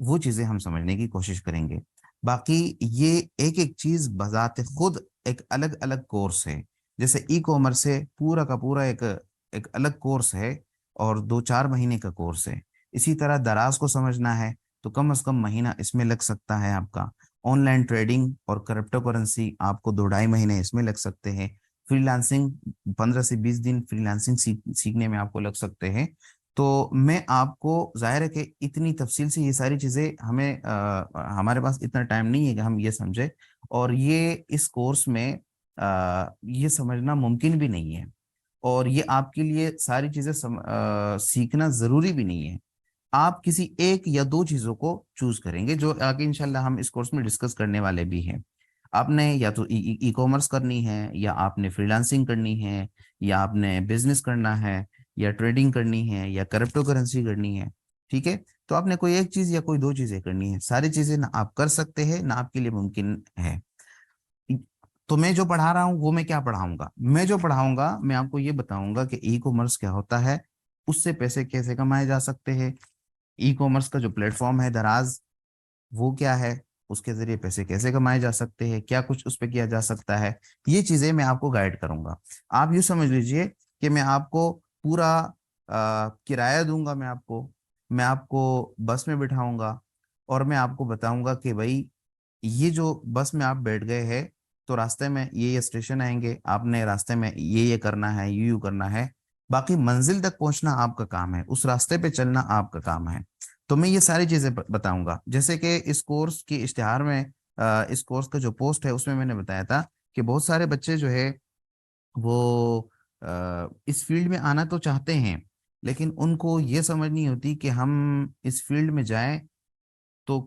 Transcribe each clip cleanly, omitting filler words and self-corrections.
وہ چیزیں ہم سمجھنے کی کوشش کریں گے. باقی یہ ایک ایک چیز بذات خود ایک الگ الگ کورس ہے. جیسے ای کامرس ہے، پورا کا پورا ایک ایک الگ کورس ہے اور 2-4 مہینے کا کورس ہے. اسی طرح دراز کو سمجھنا ہے تو کم از کم مہینہ اس میں لگ سکتا ہے آپ کا. آن لائن ٹریڈنگ اور کرپٹو کرنسی آپ کو 2-2.5 مہینے اس میں لگ سکتے ہیں. فری لانسنگ 15 سے 20 دن فری لانسنگ سیکھنے میں آپ کو لگ سکتے ہیں. تو میں آپ کو ظاہر ہے کہ اتنی تفصیل سے یہ ساری چیزیں ہمیں ہمارے پاس اتنا ٹائم نہیں ہے کہ ہم یہ سمجھے، اور یہ اس کورس میں یہ سمجھنا ممکن بھی نہیں ہے، اور یہ آپ کے لیے ساری چیزیں سیکھنا ضروری بھی نہیں ہے. آپ کسی ایک یا دو چیزوں کو چوز کریں گے جو آگے انشاءاللہ ہم اس کورس میں ڈسکس کرنے والے بھی ہیں. آپ نے یا تو ای کامرس کرنی ہے، یا آپ نے فری لانسنگ کرنی ہے، یا آپ نے بزنس کرنا ہے، یا ٹریڈنگ کرنی ہے، یا کرپٹو کرنسی کرنی ہے. ٹھیک ہے، تو آپ نے کوئی ایک چیز یا کوئی دو چیزیں کرنی ہے. ساری چیزیں نہ آپ کر سکتے ہیں نہ آپ کے لیے ممکن ہے. تو میں جو پڑھا رہا ہوں وہ میں کیا پڑھاؤں گا؟ میں جو پڑھاؤں گا میں آپ کو یہ بتاؤں گا کہ ای کامرس کیا ہوتا ہے، اس سے پیسے کیسے کمائے جا سکتے ہیں. ای کامرس کا جو پلیٹ فارم ہے دراز، وہ کیا ہے، اس کے ذریعے پیسے کیسے کمائے جا سکتے ہیں، کیا کچھ اس پہ کیا جا سکتا ہے. یہ چیزیں میں آپ کو گائیڈ کروں گا. آپ یوں سمجھ لیجئے کہ میں آپ کو پورا کرایہ دوں گا. میں آپ کو بس میں بٹھاؤں گا اور میں آپ کو بتاؤں گا کہ بھائی یہ جو بس میں آپ بیٹھ گئے ہیں تو راستے میں یہ اسٹیشن آئیں گے، آپ نے راستے میں یہ کرنا ہے، یوں کرنا ہے. باقی منزل تک پہنچنا آپ کا کام ہے، اس راستے پہ چلنا آپ کا کام ہے. تو میں یہ ساری چیزیں بتاؤں گا. جیسے کہ اس کورس کی اشتہار میں اس کورس کا جو پوسٹ ہے اس میں نے بتایا تھا کہ بہت سارے بچے جو ہے وہ اس فیلڈ میں آنا تو چاہتے ہیں، لیکن ان کو یہ سمجھ نہیں ہوتی کہ ہم اس فیلڈ میں جائیں تو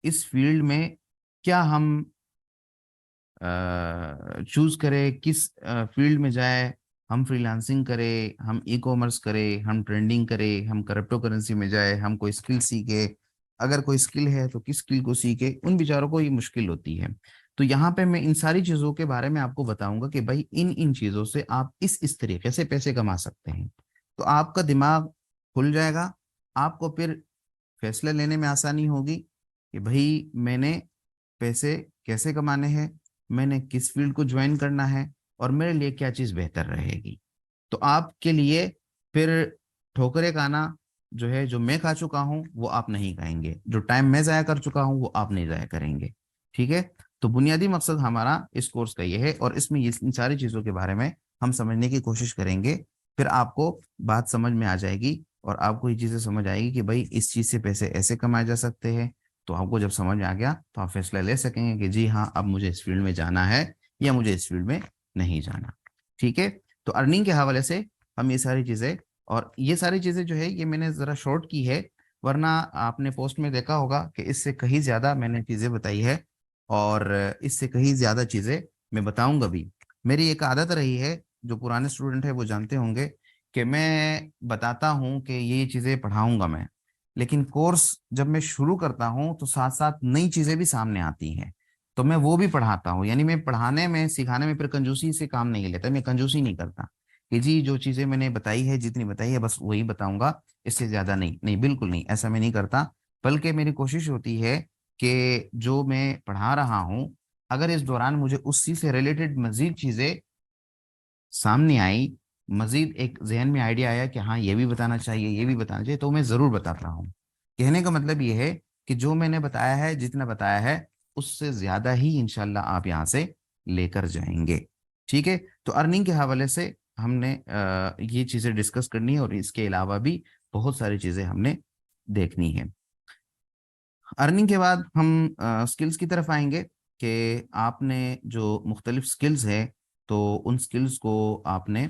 اس فیلڈ میں کیا ہم چوز کرے، کس فیلڈ میں جائے. ہم فری لانسنگ کرے، ہم ای کامرس کرے، ہم ٹرینڈنگ کرے، ہم کرپٹو کرنسی میں جائے، ہم کوئی اسکل سیکھے. اگر کوئی اسکل ہے تو کس اسکل کو سیکھے. ان بیچاروں کو یہ مشکل ہوتی ہے. تو یہاں پہ میں ان ساری چیزوں کے بارے میں آپ کو بتاؤں گا کہ بھائی ان چیزوں سے آپ اس طریقے سے پیسے کما سکتے ہیں. تو آپ کا دماغ کھل جائے گا. آپ کو پھر فیصلہ لینے میں آسانی ہوگی کہ بھائی میں نے پیسے کیسے کمانے ہیں، میں نے کس فیلڈ کو جوائن کرنا ہے، اور میرے لیے کیا چیز بہتر رہے گی. تو آپ کے لیے پھر ٹھوکرے کھانا جو ہے، جو میں کھا چکا ہوں وہ آپ نہیں کھائیں گے، جو ٹائم میں ضائع کر چکا ہوں وہ آپ نہیں ضائع کریں گے. ٹھیک ہے، تو بنیادی مقصد ہمارا اس کورس کا یہ ہے، اور اس میں ان ساری چیزوں کے بارے میں ہم سمجھنے کی کوشش کریں گے. پھر آپ کو بات سمجھ میں آ جائے گی اور آپ کو یہ چیزیں سمجھ آئے گی کہ بھائی اس چیز سے پیسے ایسے کمائے جا سکتے ہیں. تو آپ کو جب سمجھ میں آ گیا تو آپ فیصلہ لے سکیں گے کہ جی ہاں اب مجھے اس فیلڈ میں جانا ہے یا مجھے اس فیلڈ میں نہیں جانا. ٹھیک ہے، تو ارننگ کے حوالے سے ہم یہ ساری چیزیں، اور یہ ساری چیزیں جو ہے یہ میں نے ذرا شارٹ کی ہے، ورنہ آپ نے پوسٹ میں دیکھا ہوگا کہ اس سے کہیں زیادہ میں نے چیزیں بتائی ہے، اور اس سے کہیں زیادہ چیزیں میں بتاؤں گا بھی. میری ایک عادت رہی ہے، جو پرانے اسٹوڈنٹ ہیں وہ جانتے ہوں گے کہ میں بتاتا ہوں کہ یہ چیزیں پڑھاؤں گا میں، لیکن کورس جب میں شروع کرتا ہوں تو ساتھ ساتھ نئی چیزیں بھی سامنے آتی ہیں تو میں وہ بھی پڑھاتا ہوں. یعنی میں پڑھانے میں، سکھانے میں پھر کنجوسی سے کام نہیں لیتا. میں کنجوسی نہیں کرتا کہ جی جو چیزیں میں نے بتائی ہے، جتنی بتائی ہے بس وہی بتاؤں گا، اس سے زیادہ نہیں. نہیں، بالکل نہیں، ایسا میں نہیں کرتا. بلکہ میری کوشش ہوتی ہے کہ جو میں پڑھا رہا ہوں اگر اس دوران مجھے اس چیز سے ریلیٹڈ مزید چیزیں سامنے آئی، مزید ایک ذہن میں آئیڈیا آیا کہ ہاں یہ بھی بتانا چاہیے، یہ بھی بتانا چاہیے، تو میں ضرور بتاتا ہوں. کہنے کا مطلب یہ ہے کہ جو میں نے بتایا ہے، جتنا بتایا ہے اس سے زیادہ ہی انشاءاللہ آپ یہاں سے لے کر جائیں گے. ٹھیک ہے، تو ارننگ کے حوالے سے ہم نے یہ چیزیں ڈسکس کرنی ہے، اور اس کے علاوہ بھی بہت ساری چیزیں ہم نے دیکھنی ہے. ارننگ کے بعد ہم سکلز کی طرف آئیں گے کہ آپ نے جو مختلف سکلز ہے تو ان سکلز کو آپ نے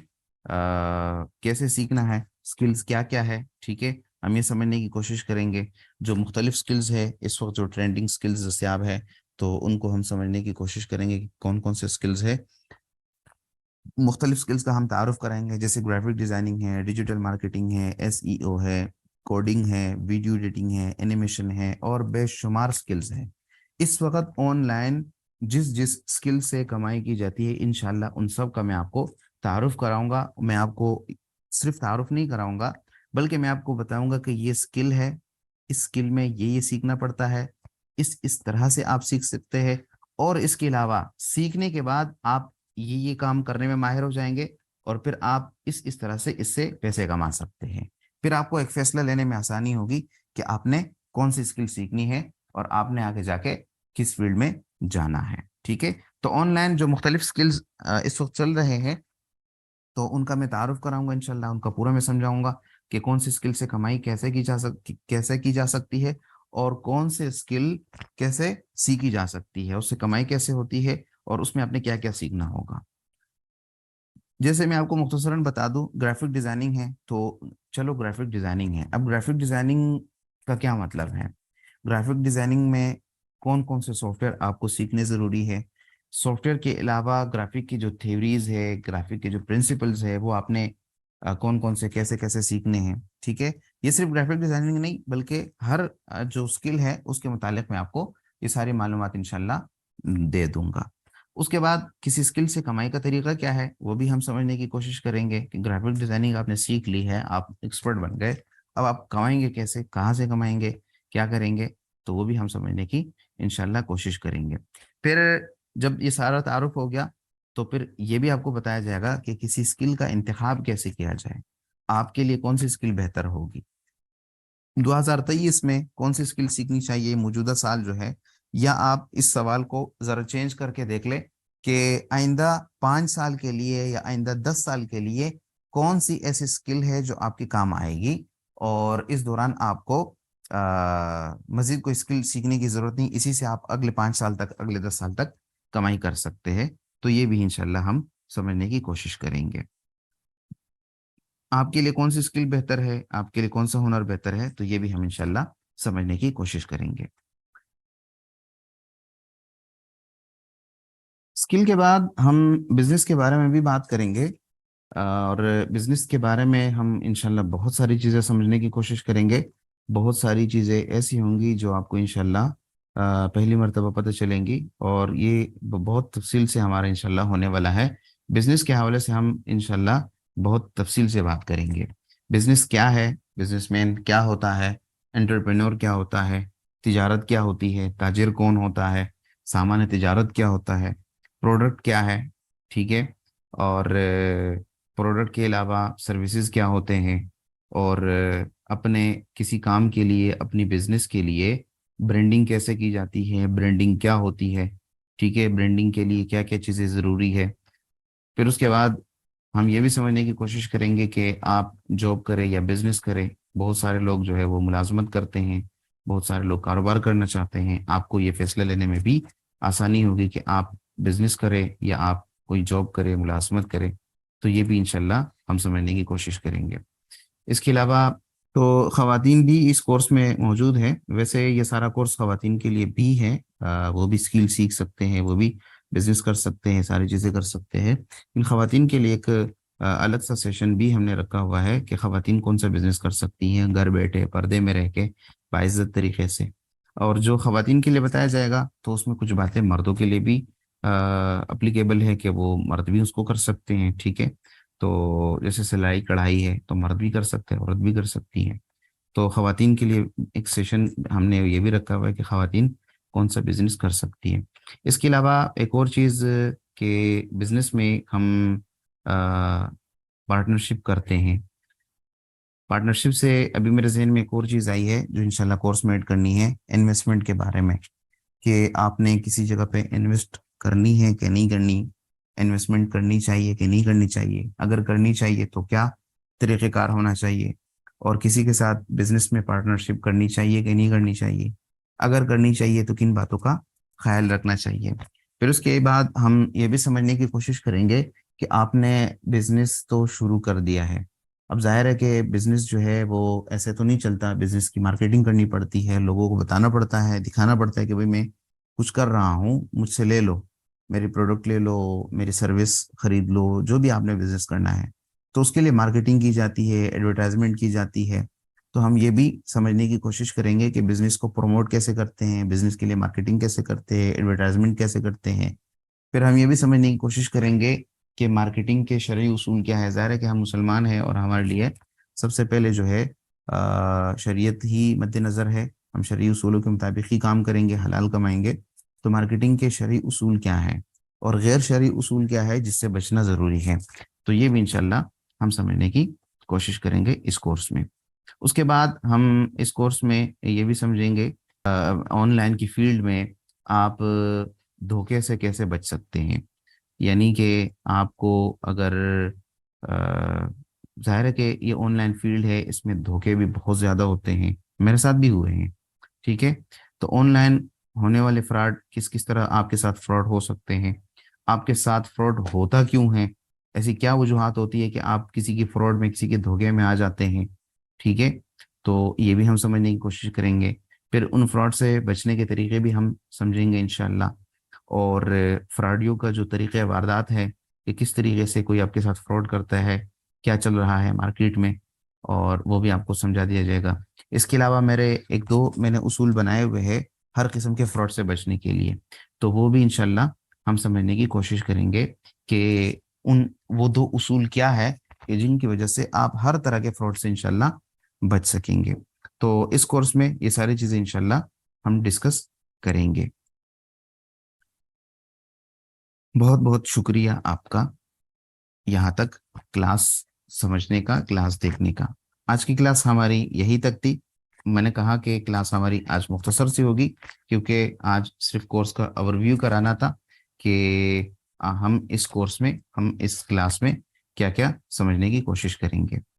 کیسے سیکھنا ہے، سکلز کیا کیا ہے. ٹھیک ہے، ہم یہ سمجھنے کی کوشش کریں گے. جو مختلف سکلز ہے اس وقت، جو ٹرینڈنگ سکلز دستیاب ہے تو ان کو ہم سمجھنے کی کوشش کریں گے کہ کون کون سے سکلز ہے. مختلف سکلز کا ہم تعارف کرائیں گے، جیسے گرافک ڈیزائننگ ہے، ڈیجیٹل مارکیٹنگ ہے، SEO ہے، کوڈنگ ہے، ویڈیو ایڈیٹنگ ہے، اینیمیشن ہے، اور بے شمار سکلز ہیں. اس وقت آن لائن جس سکل سے کمائی کی جاتی ہے انشاءاللہ ان سب کا میں آپ کو تعارف کراؤں گا. میں آپ کو صرف تعارف نہیں کراؤں گا بلکہ میں آپ کو بتاؤں گا کہ یہ سکل ہے، اسکل میں یہ سیکھنا پڑتا ہے، اس طرح سے آپ سیکھ سکتے ہیں، اور اس کے علاوہ سیکھنے کے بعد آپ یہ کام کرنے میں ماہر ہو جائیں گے، اور پھر آپ اس طرح سے اس سے پیسے کما سکتے ہیں۔ پھر آپ کو ایک فیصلہ لینے میں آسانی ہوگی کہ آپ نے کون سی اسکل سیکھنی ہے اور آپ نے آگے جا کے کس فیلڈ میں جانا ہے، ٹھیک ہے۔ تو آن لائن جو مختلف اسکلز اس وقت چل رہے ہیں، تو ان کا میں تعارف کراؤں گا انشاءاللہ، ان کا پورا میں سمجھاؤں گا کہ کون سی اسکل سے کمائی کیسے کی جا سکتی ہے، اور کون سے اسکل کیسے سیکھی جا سکتی ہے، اس سے کمائی کیسے ہوتی ہے، اور اس میں آپ نے کیا کیا سیکھنا ہوگا۔ جیسے میں آپ کو مختصراً بتا دوں، گرافک ڈیزائننگ ہے تو چلو گرافک ڈیزائننگ ہے۔ اب گرافک ڈیزائننگ کا کیا مطلب ہے؟ گرافک ڈیزائننگ میں کون کون سے سافٹ ویئر آپ کو سیکھنے ضروری ہے، سافٹ ویئر کے علاوہ گرافک کی جو تھیوریز ہے، گرافک کے جو پرنسپلز ہے، وہ آپ نے کون کون سے کیسے کیسے سیکھنے ہیں، ٹھیک ہے۔ یہ صرف گرافک ڈیزائننگ نہیں بلکہ ہر جو اسکل ہے اس کے متعلق میں آپ کو یہ ساری معلومات انشاءاللہ دے دوں گا۔ اس کے بعد کسی اسکل سے کمائی کا طریقہ کیا ہے وہ بھی ہم سمجھنے کی کوشش کریں گے کہ گرافک ڈیزائننگ آپ نے سیکھ لی ہے، آپ ایکسپرٹ بن گئے، اب آپ کمائیں گے کیسے، کہاں سے کمائیں گے، کیا کریں گے، تو وہ بھی ہم سمجھنے کی انشاءاللہ کوشش کریں گے۔ پھر جب یہ سارا تعارف ہو گیا تو پھر یہ بھی آپ کو بتایا جائے گا کہ کسی اسکل کا انتخاب کیسے کیا جائے، آپ کے لیے کون سی اسکل بہتر ہوگی، 2023 میں کون سی اسکل سیکھنی چاہیے موجودہ سال جو ہے، یا آپ اس سوال کو ذرا چینج کر کے دیکھ لیں کہ آئندہ 5 سال کے لیے یا آئندہ 10 سال کے لیے کون سی ایسی اسکل ہے جو آپ کے کام آئے گی، اور اس دوران آپ کو مزید کوئی اسکل سیکھنے کی ضرورت نہیں، اسی سے آپ اگلے 5 سال تک، اگلے 10 سال تک کمائی کر سکتے ہیں۔ تو یہ بھی انشاءاللہ ہم سمجھنے کی کوشش کریں گے۔ آپ کے لیے کون سی اسکل بہتر ہے، آپ کے لیے کون سا ہنر بہتر ہے، تو یہ بھی ہم انشاءاللہ سمجھنے کی کوشش کریں گے۔ اسکل کے بعد ہم بزنس کے بارے میں بھی بات کریں گے، اور بزنس کے بارے میں ہم انشاءاللہ بہت ساری چیزیں سمجھنے کی کوشش کریں گے۔ بہت ساری چیزیں ایسی ہوں گی جو آپ کو انشاءاللہ پہلی مرتبہ پتہ چلیں گی، اور یہ بہت تفصیل سے ہمارا انشاءاللہ ہونے والا ہے۔ بزنس کے حوالے سے ہم انشاءاللہ بہت تفصیل سے بات کریں گے۔ بزنس کیا ہے، بزنس مین کیا ہوتا ہے، انٹرپرینور کیا ہوتا ہے، تجارت کیا ہوتی ہے، تاجر کون ہوتا ہے، سامان تجارت کیا ہوتا ہے، پروڈکٹ کیا ہے، ٹھیک ہے، اور پروڈکٹ کے علاوہ سروسز کیا ہوتے ہیں، اور اپنے کسی کام کے لیے، اپنی بزنس کے لیے برانڈنگ کیسے کی جاتی ہے، برانڈنگ کیا ہوتی ہے، ٹھیک ہے، برانڈنگ کے لیے کیا کیا چیزیں ضروری ہے۔ پھر اس کے بعد ہم یہ بھی سمجھنے کی کوشش کریں گے کہ آپ جاب کریں یا بزنس کریں، بہت سارے لوگ جو ہے وہ ملازمت کرتے ہیں، بہت سارے لوگ کاروبار کرنا چاہتے ہیں۔ آپ کو یہ فیصلہ لینے میں بھی آسانی ہوگی کہ آپ بزنس کریں یا آپ کوئی جاب کریں، ملازمت کریں، تو یہ بھی انشاءاللہ ہم سمجھنے کی کوشش کریں گے۔ اس کے علاوہ تو خواتین بھی اس کورس میں موجود ہیں، ویسے یہ سارا کورس خواتین کے لیے بھی ہے، وہ بھی اسکل سیکھ سکتے ہیں، وہ بھی بزنس کر سکتے ہیں، ساری چیزیں کر سکتے ہیں۔ ان خواتین کے لیے ایک الگ سا سیشن بھی ہم نے رکھا ہوا ہے کہ خواتین کون سا بزنس کر سکتی ہیں گھر بیٹھے پردے میں رہ کے باعزت طریقے سے۔ اور جو خواتین کے لیے بتایا جائے گا تو اس میں کچھ باتیں مردوں کے لیے بھی اپلیکیبل ہے کہ وہ مرد بھی اس کو کر سکتے ہیں، ٹھیک ہے۔ تو جیسے سلائی کڑھائی ہے تو مرد بھی کر سکتے ہیں، عورت بھی کر سکتی ہیں۔ تو خواتین کے لیے ایک سیشن ہم نے یہ بھی رکھا ہوا ہے کہ خواتین کون سا بزنس کر سکتی ہیں۔ اس کے علاوہ ایک اور چیز کہ بزنس میں ہم پارٹنرشپ کرتے ہیں۔ پارٹنرشپ سے ابھی میرے ذہن میں ایک اور چیز آئی ہے جو انشاءاللہ کورس میں ایڈ کرنی ہے، انویسٹمنٹ کے بارے میں، کہ آپ نے کسی جگہ پہ انویسٹ کرنی ہے کہ نہیں کرنی، انویسٹمنٹ کرنی چاہیے کہ نہیں کرنی چاہیے، اگر کرنی چاہیے تو کیا طریقہ کار ہونا چاہیے، اور کسی کے ساتھ بزنس میں پارٹنرشپ کرنی چاہیے کہ نہیں کرنی چاہیے، اگر کرنی چاہیے تو کن باتوں کا خیال رکھنا چاہیے۔ پھر اس کے بعد ہم یہ بھی سمجھنے کی کوشش کریں گے کہ آپ نے بزنس تو شروع کر دیا ہے، اب ظاہر ہے کہ بزنس جو ہے وہ ایسے تو نہیں چلتا، بزنس کی مارکیٹنگ کرنی پڑتی ہے، لوگوں کو بتانا پڑتا ہے، دکھانا پڑتا ہے کہ بھئی میں کچھ کر رہا ہوں، مجھ سے لے لو، میری پروڈکٹ لے لو، میری سروس خرید لو، جو بھی آپ نے بزنس کرنا ہے تو اس کے لیے مارکیٹنگ کی جاتی ہے، ایڈورٹائزمنٹ کی جاتی ہے۔ تو ہم یہ بھی سمجھنے کی کوشش کریں گے کہ بزنس کو پروموٹ کیسے کرتے ہیں، بزنس کے لیے مارکیٹنگ کیسے کرتے ہیں، ایڈورٹائزمنٹ کیسے کرتے ہیں۔ پھر ہم یہ بھی سمجھنے کی کوشش کریں گے کہ مارکیٹنگ کے شرعی اصول کیا ہے۔ ظاہر ہے کہ ہم مسلمان ہیں اور ہمارے لیے سب سے پہلے جو ہے شریعت ہی مد نظر ہے، ہم شرعی اصولوں کے مطابق ہی کام کریں گے، حلال کمائیں گے، تو مارکیٹنگ کے شرعی اصول کیا ہیں اور غیر شرعی اصول کیا ہے جس سے بچنا ضروری ہے، تو یہ بھی انشاءاللہ ہم سمجھنے کی کوشش کریں گے اس کورس میں۔ اس کے بعد ہم اس کورس میں یہ بھی سمجھیں گے آن لائن کی فیلڈ میں آپ دھوکے سے کیسے بچ سکتے ہیں، یعنی کہ آپ کو اگر ظاہر ہے کہ یہ آن لائن فیلڈ ہے، اس میں دھوکے بھی بہت زیادہ ہوتے ہیں، میرے ساتھ بھی ہوئے ہیں، ٹھیک ہے؟ تو آن لائن ہونے والے فراڈ کس کس طرح آپ کے ساتھ فراڈ ہو سکتے ہیں، آپ کے ساتھ فراڈ ہوتا کیوں ہے، ایسی کیا وجوہات ہوتی ہے کہ آپ کسی کی فراڈ میں، کسی کے دھوکے میں آ جاتے ہیں، ٹھیک ہے؟ تو یہ بھی ہم سمجھنے کی کوشش کریں گے، پھر ان فراڈ سے بچنے کے طریقے بھی ہم سمجھیں گے انشاءاللہ، اور فراڈیوں کا جو طریقہ واردات ہے کہ کس طریقے سے کوئی آپ کے ساتھ فراڈ کرتا ہے، کیا چل رہا ہے مارکیٹ میں، اور وہ بھی آپ کو سمجھا دیا جائے گا۔ اس کے علاوہ میرے ایک دو میں نے اصول بنائے ہوئے ہیں ہر قسم کے فراڈ سے بچنے کے لیے، تو وہ بھی انشاءاللہ ہم سمجھنے کی کوشش کریں گے کہ ان وہ دو اصول کیا ہے کہ جن کی وجہ سے آپ ہر طرح کے فراڈ سے انشاءاللہ بچ سکیں گے۔ تو اس کورس میں یہ ساری چیزیں انشاءاللہ ہم ڈسکس کریں گے۔ بہت بہت شکریہ آپ کا یہاں تک کلاس سمجھنے کا، کلاس دیکھنے کا۔ آج کی کلاس ہماری یہی تک تھی۔ میں نے کہا کہ کلاس ہماری آج مختصر سی ہوگی کیونکہ آج صرف کورس کا اوور ویو کرانا تھا کہ ہم اس کورس میں، ہم اس کلاس میں کیا کیا سمجھنے کی کوشش کریں گے۔